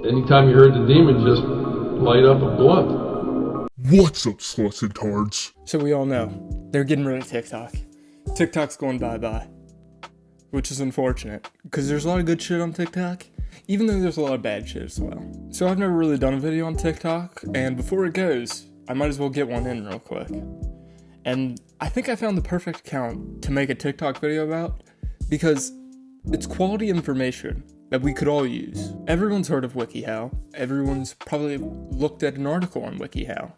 Anytime you heard the demon, just light up a blunt. What's up, sluts and tards? So we all know, they're getting rid of TikTok. TikTok's going bye-bye. Which is unfortunate, because there's a lot of good shit on TikTok, even though there's a lot of bad shit as well. So I've never really done a video on TikTok, and before it goes, I might as well get one in real quick. And I think I found the perfect account to make a TikTok video about, because it's quality information that we could all use. Everyone's heard of WikiHow. Everyone's probably looked at an article on WikiHow.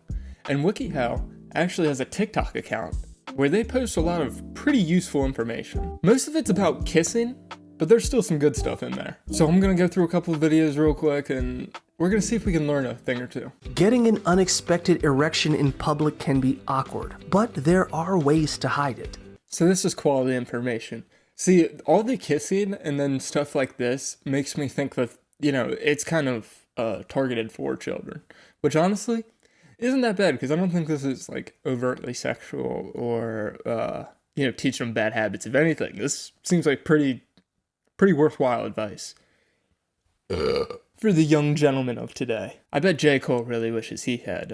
And WikiHow actually has a TikTok account where they post a lot of pretty useful information. Most of it's about kissing, but there's still some good stuff in there. So I'm gonna go through a couple of videos real quick and we're gonna see if we can learn a thing or two. Getting an unexpected erection in public can be awkward, but there are ways to hide it. So this is quality information. See, all the kissing and then stuff like this makes me think that, you know, it's kind of targeted for children, which honestly isn't that bad because I don't think this is like overtly sexual or, you know, teaching them bad habits. If anything, this seems like pretty worthwhile advice for the young gentlemen of today. I bet J. Cole really wishes he had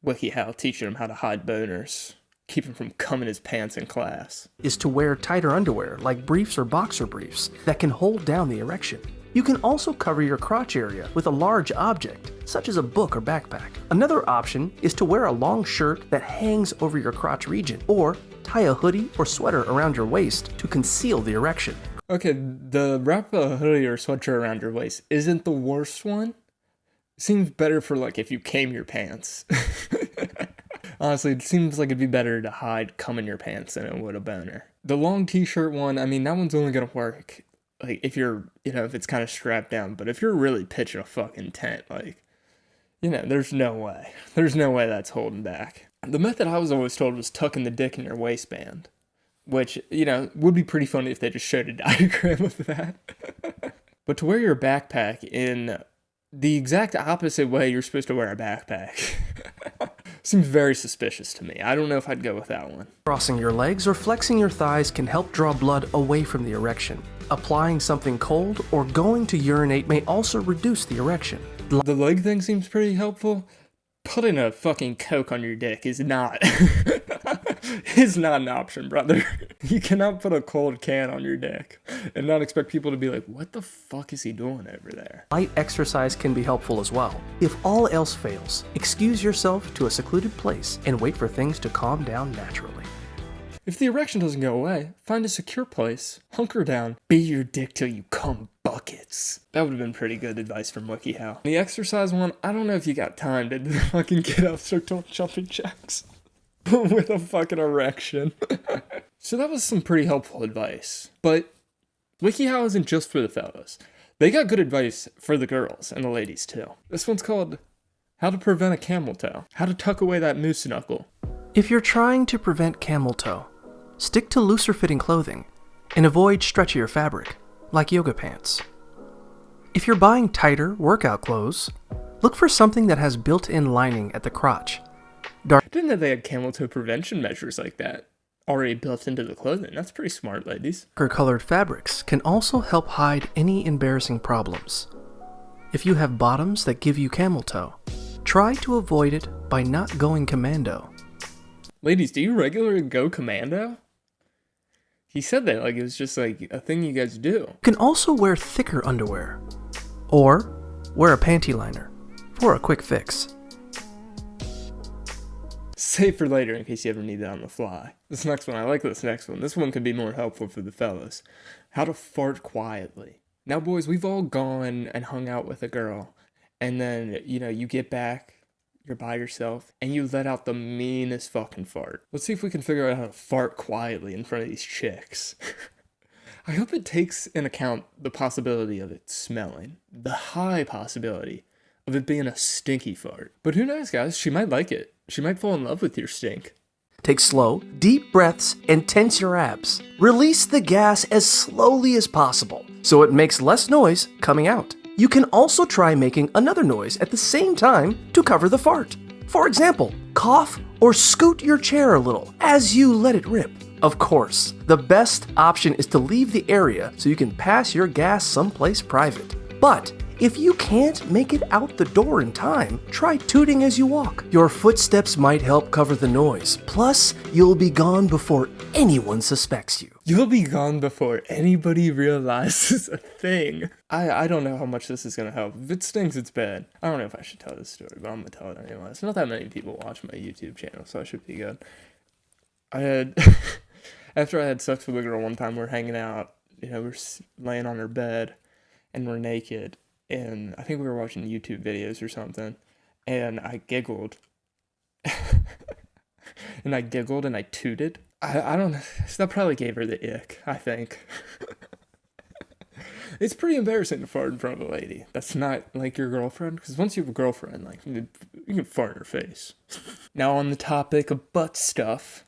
WikiHow teaching him how to hide boners. Keep him from coming his pants in class. Is to wear tighter underwear, like briefs or boxer briefs, that can hold down the erection. You can also cover your crotch area with a large object, such as a book or backpack. Another option is to wear a long shirt that hangs over your crotch region, or tie a hoodie or sweater around your waist to conceal the erection. Okay, the wrap a hoodie or sweatshirt around your waist isn't the worst one. Seems better for like if you came your pants. Honestly, it seems like it'd be better to hide cum in your pants than it would a boner. The long t-shirt one, I mean, that one's only gonna work like if you're, you know, if it's kind of strapped down. But if you're really pitching a fucking tent, like, you know, there's no way that's holding back. The method I was always told was tucking the dick in your waistband, which, you know, would be pretty funny if they just showed a diagram of that. But to wear your backpack in the exact opposite way you're supposed to wear a backpack seems very suspicious to me. I don't know if I'd go with that one. Crossing your legs or flexing your thighs can help draw blood away from the erection. Applying something cold or going to urinate may also reduce the erection. The leg thing seems pretty helpful. Putting a fucking Coke on your dick is not is not an option, brother. You cannot put a cold can on your dick and not expect people to be like, what the fuck is he doing over there? Light exercise can be helpful as well. If all else fails, excuse yourself to a secluded place and wait for things to calm down naturally. If the erection doesn't go away, find a secure place, hunker down, beat your dick till you come buckets. That would have been pretty good advice from WikiHow. The exercise one, I don't know if you got time to fucking get up, start doing jumping jacks with a fucking erection. So that was some pretty helpful advice. But WikiHow isn't just for the fellas. They got good advice for the girls and the ladies too. This one's called How to Prevent a Camel Toe. How to tuck away that moose knuckle. If you're trying to prevent camel toe, stick to looser fitting clothing and avoid stretchier fabric, like yoga pants. If you're buying tighter workout clothes, look for something that has built-in lining at the crotch. I didn't know they had camel toe prevention measures like that already built into the clothing. That's pretty smart, ladies. Darker colored fabrics can also help hide any embarrassing problems. If you have bottoms that give you camel toe, try to avoid it by not going commando. Ladies, do you regularly go commando? He said that like it was just like a thing you guys do. You can also wear thicker underwear, or wear a panty liner for a quick fix. Save for later in case you ever need that on the fly. This next one, I like this next one. This one could be more helpful for the fellas. How to fart quietly. Now boys, we've all gone and hung out with a girl, and then, you know, you get back, you're by yourself, and you let out the meanest fucking fart. Let's see if we can figure out how to fart quietly in front of these chicks. I hope it takes in account the possibility of it smelling. The high possibility of it being a stinky fart. But who knows, guys? She might like it. She might fall in love with your stink. Take slow, deep breaths and tense your abs. Release the gas as slowly as possible so it makes less noise coming out. You can also try making another noise at the same time to cover the fart. For example, cough or scoot your chair a little as you let it rip. Of course, the best option is to leave the area so you can pass your gas someplace private. But If you can't make it out the door in time, try tooting as you walk. Your footsteps might help cover the noise. Plus, you'll be gone before anyone suspects you. You'll be gone before anybody realizes a thing. I don't know how much this is gonna help. If it stinks, it's bad. I don't know if I should tell this story, but I'm gonna tell it anyway. It's not that many people watch my YouTube channel, so I should be good. After I had sex with a girl one time, we're hanging out, we're laying on her bed, and we're naked, and I think we were watching YouTube videos or something, and I giggled. And I tooted. I don't know, that probably gave her the ick, I think. It's pretty embarrassing to fart in front of a lady that's not, like, your girlfriend, because once you have a girlfriend, like, you can fart in her face. Now, on the topic of butt stuff,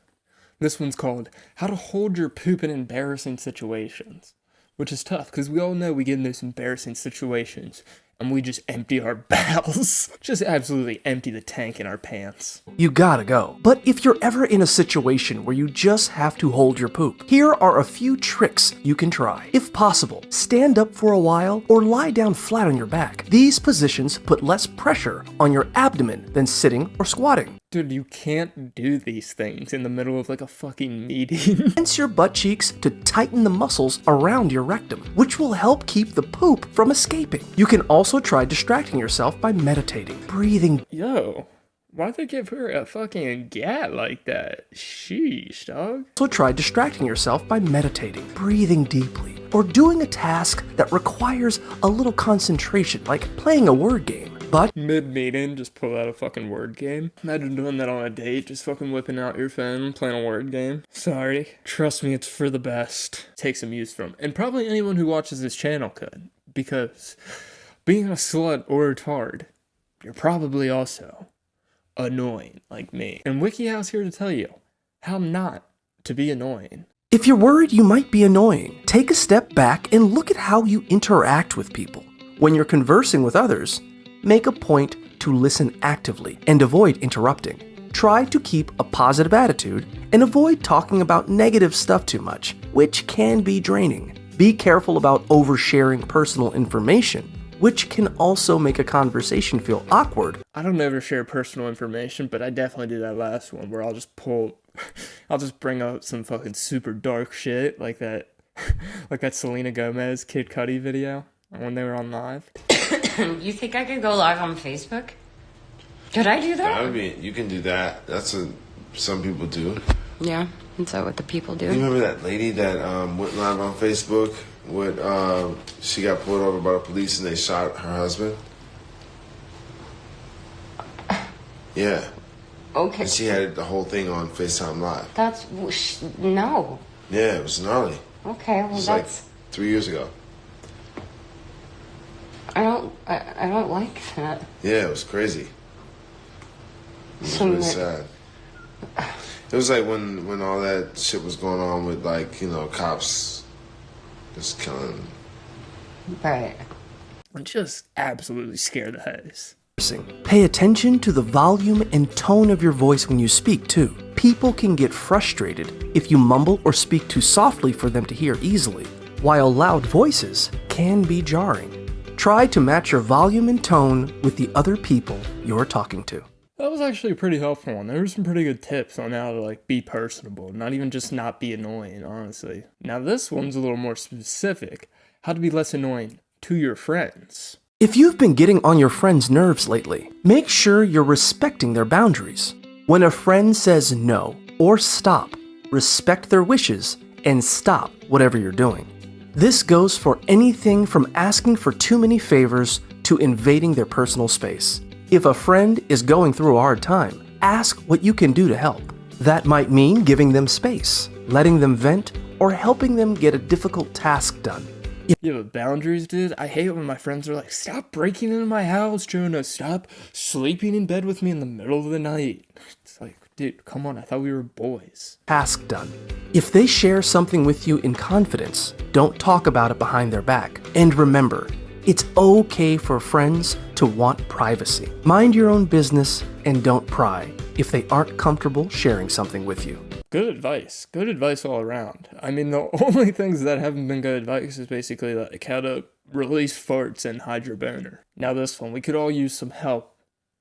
this one's called How to Hold Your Poop in Embarrassing Situations, which is tough, because we all know we get in those embarrassing situations, and we just empty our bowels. Just absolutely empty the tank in our pants. You gotta go. But if you're ever in a situation where you just have to hold your poop, here are a few tricks you can try. If possible, stand up for a while or lie down flat on your back. These positions put less pressure on your abdomen than sitting or squatting. Dude, you can't do these things in the middle of like a fucking meeting. Tense your butt cheeks to tighten the muscles around your rectum, which will help keep the poop from escaping. You can also try distracting yourself by meditating, breathing. Yo, why'd they give her a fucking gat like that? Sheesh, dog. Also try distracting yourself by meditating, breathing deeply, or doing a task that requires a little concentration, like playing a word game. But mid-meeting, just pull out a fucking word game. Imagine doing that on a date, just fucking whipping out your phone, playing a word game. Sorry. Trust me, it's for the best. Take some use from it. And probably anyone who watches this channel could. Because being a slut or a tard, you're probably also annoying, like me. And WikiHow's here to tell you how not to be annoying. If you're worried you might be annoying, take a step back and look at how you interact with people. When you're conversing with others, make a point to listen actively and avoid interrupting. Try to keep a positive attitude and avoid talking about negative stuff too much, which can be draining. Be careful about oversharing personal information, which can also make a conversation feel awkward. I don't ever share personal information, but I definitely do that last one where I'll just bring up some fucking super dark shit like that Selena Gomez Kid Cudi video when they were on live. You think I could go live on Facebook? Could I do that? I mean, you can do that. That's what some people do. Yeah, is that what the people do? You remember that lady that went live on Facebook? She got pulled over by the police and they shot her husband? Yeah. Okay. And she had the whole thing on FaceTime Live. No. Yeah, it was gnarly. Okay, well It was that's... like 3 years ago. I don't like that. Yeah, it was crazy. It was really sad. It was like when all that shit was going on with, like, cops just killing. Right. Just absolutely scare the house. Pay attention to the volume and tone of your voice when you speak, too. People can get frustrated if you mumble or speak too softly for them to hear easily, while loud voices can be jarring. Try to match your volume and tone with the other people you're talking to. That was actually a pretty helpful one. There were some pretty good tips on how to, like, be personable, not even just not be annoying, honestly. Now this one's a little more specific. How to be less annoying to your friends. If you've been getting on your friends' nerves lately, make sure you're respecting their boundaries. When a friend says no or stop, respect their wishes and stop whatever you're doing. This goes for anything from asking for too many favors to invading their personal space. If a friend is going through a hard time, ask what you can do to help. That might mean giving them space, letting them vent, or helping them get a difficult task done. Yeah, but boundaries, dude. I hate when my friends are like, stop breaking into my house, Jonah. Stop sleeping in bed with me in the middle of the night. It's like, dude, come on. I thought we were boys. Task done. If they share something with you in confidence, don't talk about it behind their back. And remember, it's okay for friends to want privacy. Mind your own business and don't pry if they aren't comfortable sharing something with you. Good advice. Good advice all around. I mean, the only things that haven't been good advice is basically like how to release farts and hide your boner. Now this one, we could all use some help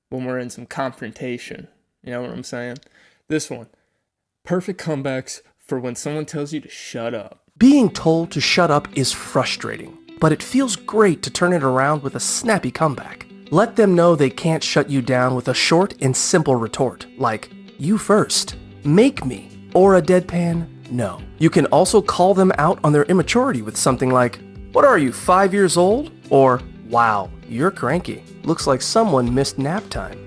when we're in some confrontation. You know what I'm saying? This one, perfect comebacks for when someone tells you to shut up. Being told to shut up is frustrating, but it feels great to turn it around with a snappy comeback. Let them know they can't shut you down with a short and simple retort, like, "You first," "Make me," or a deadpan "No." You can also call them out on their immaturity with something like, "What are you, 5 years old?" Or, "Wow, you're cranky. Looks like someone missed nap time."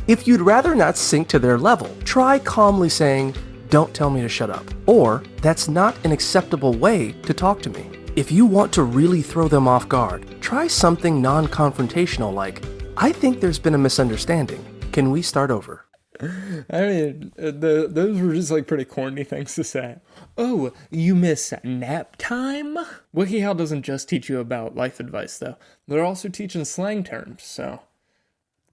If you'd rather not sink to their level, try calmly saying, "Don't tell me to shut up," or "That's not an acceptable way to talk to me." If you want to really throw them off guard, try something non-confrontational like, "I think there's been a misunderstanding. Can we start over?" I mean, those were just like pretty corny things to say. Oh, you miss nap time? WikiHow doesn't just teach you about life advice, though. They're also teaching slang terms, so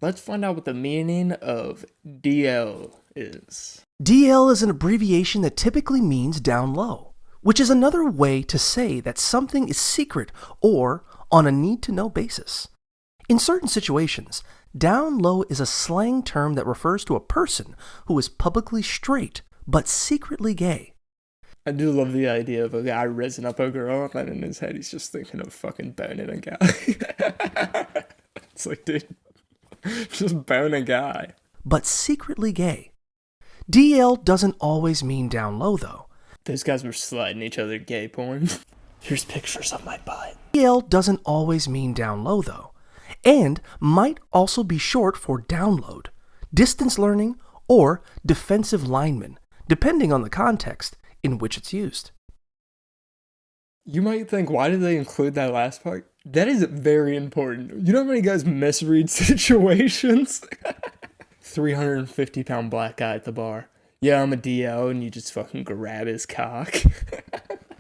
let's find out what the meaning of DL is. DL is an abbreviation that typically means down low, which is another way to say that something is secret or on a need-to-know basis. In certain situations, down low is a slang term that refers to a person who is publicly straight but secretly gay. I do love the idea of a guy raising up a girl, and then in his head he's just thinking of fucking boning a guy. It's like, dude, just bone a guy. But secretly gay. DL doesn't always mean down low, though. Those guys were sliding each other gay porn. Here's pictures of my butt. DL doesn't always mean down low, though, and might also be short for download, distance learning, or defensive lineman, depending on the context in which it's used. You might think, why did they include that last part? That is very important. You know how many guys misread situations? 350-pound black guy at the bar. Yeah, I'm a DL, and you just fucking grab his cock.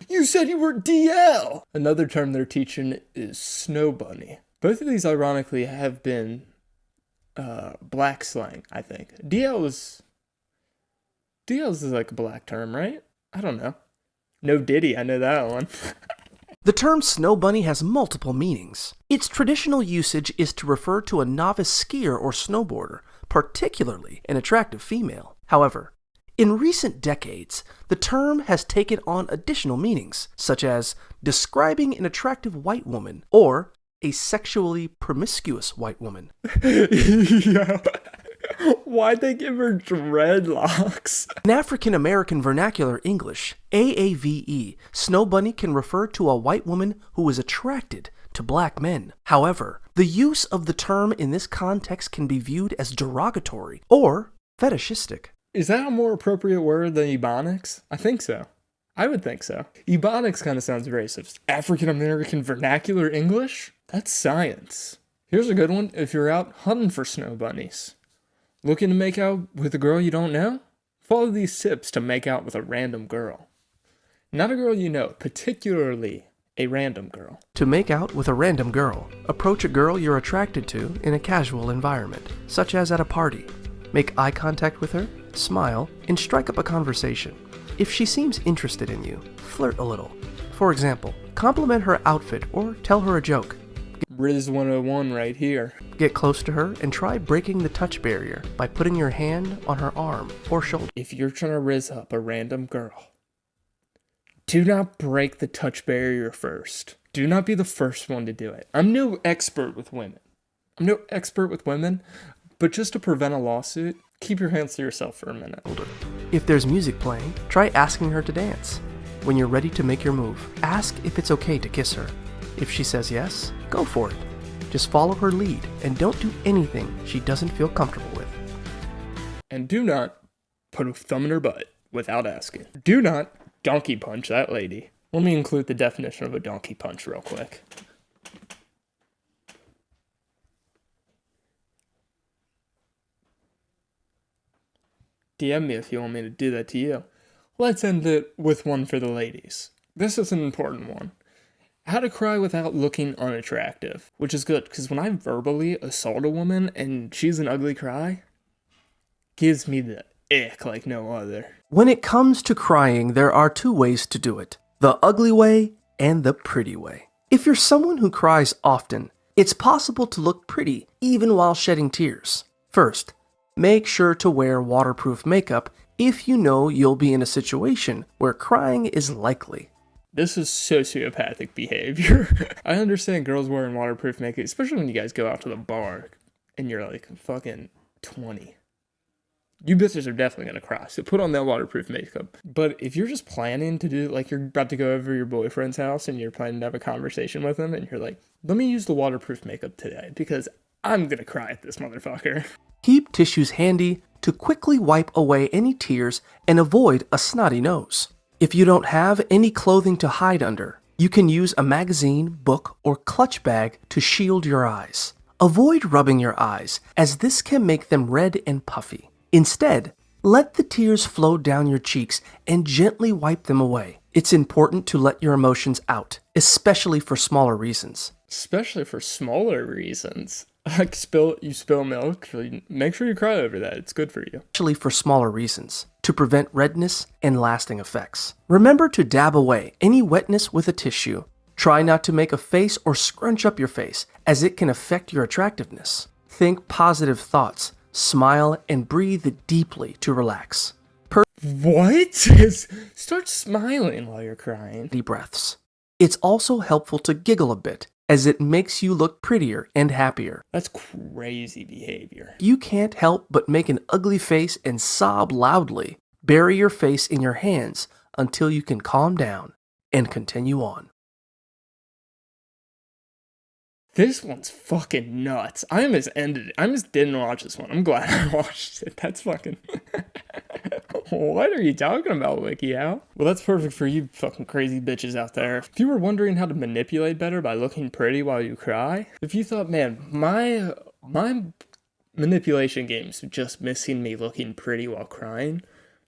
You said you were DL! Another term they're teaching is snow bunny. Both of these, ironically, have been black slang, I think. DL is like a black term, right? I don't know. No Diddy, I know that one. The term snow bunny has multiple meanings. Its traditional usage is to refer to a novice skier or snowboarder, particularly an attractive female. However, in recent decades, the term has taken on additional meanings, such as describing an attractive white woman or a sexually promiscuous white woman. Yeah. Why'd they give her dreadlocks? In African American vernacular English, AAVE, snow bunny can refer to a white woman who is attracted to black men. However, the use of the term in this context can be viewed as derogatory or fetishistic. Is that a more appropriate word than ebonics? I think so. I would think so. Ebonics kind of sounds racist. African American vernacular English? That's science. Here's a good one if you're out hunting for snow bunnies. Looking to make out with a girl you don't know? Follow these tips to make out with a random girl. Not a girl you know, particularly a random girl. To make out with a random girl, approach a girl you're attracted to in a casual environment, such as at a party. Make eye contact with her, smile, and strike up a conversation. If she seems interested in you, flirt a little. For example, compliment her outfit or tell her a joke. Riz 101 right here. Get close to her and try breaking the touch barrier by putting your hand on her arm or shoulder. If you're trying to riz up a random girl, do not break the touch barrier first. Do not be the first one to do it. I'm no expert with women. But just to prevent a lawsuit, keep your hands to yourself for a minute. If there's music playing, try asking her to dance. When you're ready to make your move, ask if it's okay to kiss her. If she says yes, go for it. Just follow her lead and don't do anything she doesn't feel comfortable with. And do not put a thumb in her butt without asking. Do not donkey punch that lady. Let me include the definition of a donkey punch real quick. DM me if you want me to do that to you. Let's end it with one for the ladies. This is an important one. How to cry without looking unattractive. Which is good, because when I verbally assault a woman and she's an ugly cry, gives me the ick like no other. When it comes to crying, there are two ways to do it. The ugly way and the pretty way. If you're someone who cries often, it's possible to look pretty even while shedding tears. First, make sure to wear waterproof makeup if you know you'll be in a situation where crying is likely. This is sociopathic behavior. I understand girls wearing waterproof makeup, especially when you guys go out to the bar and you're like fucking 20. You bitches are definitely gonna cry, so put on that waterproof makeup. But if you're just planning to do, like, you're about to go over to your boyfriend's house and you're planning to have a conversation with him and you're like, let me use the waterproof makeup today because I'm gonna cry at this motherfucker. Keep tissues handy to quickly wipe away any tears and avoid a snotty nose. If you don't have any clothing to hide under, you can use a magazine, book, or clutch bag to shield your eyes. Avoid rubbing your eyes, as this can make them red and puffy. Instead, let the tears flow down your cheeks and gently wipe them away. It's important to let your emotions out, especially for smaller reasons. Especially for smaller reasons. Like you spill milk, make sure you cry over that. It's good for you. Especially for smaller reasons, to prevent redness and lasting effects. Remember to dab away any wetness with a tissue. Try not to make a face or scrunch up your face, as it can affect your attractiveness. Think positive thoughts. Smile and breathe deeply to relax. What? Start smiling while you're crying. Deep breaths. It's also helpful to giggle a bit, as it makes you look prettier and happier. That's crazy behavior. You can't help but make an ugly face and sob loudly. Bury your face in your hands until you can calm down and continue on. This one's fucking nuts. I almost didn't watch this one. I'm glad I watched it. That's fucking... What are you talking about, WikiHow? Well, that's perfect for you fucking crazy bitches out there. If you were wondering how to manipulate better by looking pretty while you cry, if you thought, man, my manipulation game's just missing me looking pretty while crying,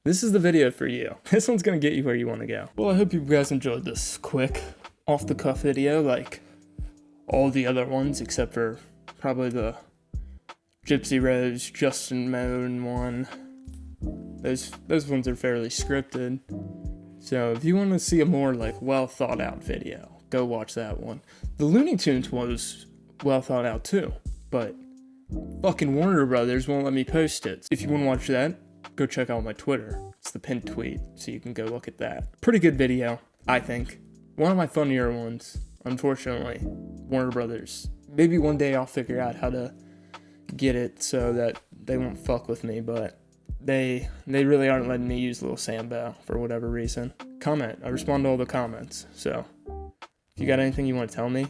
this is the video for you. This one's gonna get you where you want to go. Well, I hope you guys enjoyed this quick, off-the-cuff video, like all the other ones, except for probably the Gypsy Rose, Justin Moan one. Those ones are fairly scripted. So if you want to see a more like well thought out video, go watch that one. The Looney Tunes was well thought out too, but fucking Warner Brothers won't let me post it. If you want to watch that, go check out my Twitter. It's the pinned tweet, so you can go look at that. Pretty good video, I think. One of my funnier ones. Unfortunately, Warner Brothers. Maybe one day I'll figure out how to get it so that they won't fuck with me, but they really aren't letting me use Lil Sambo for whatever reason. Comment. I respond to all the comments. So if you got anything you want to tell me,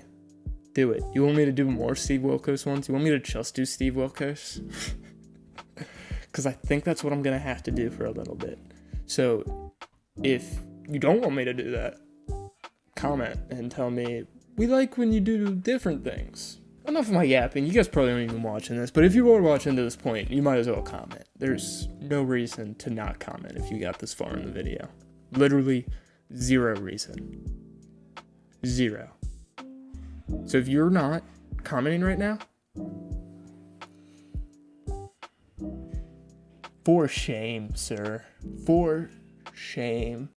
do it. You want me to do more Steve Wilkos ones? You want me to just do Steve Wilkos? Because I think that's what I'm going to have to do for a little bit. So if you don't want me to do that, comment and tell me, we like when you do different things. Enough of my yapping. You guys probably aren't even watching this, but if you are watching to this point, you might as well comment. There's no reason to not comment if you got this far in the video. Literally zero reason. Zero. So if you're not commenting right now, for shame, sir. For shame.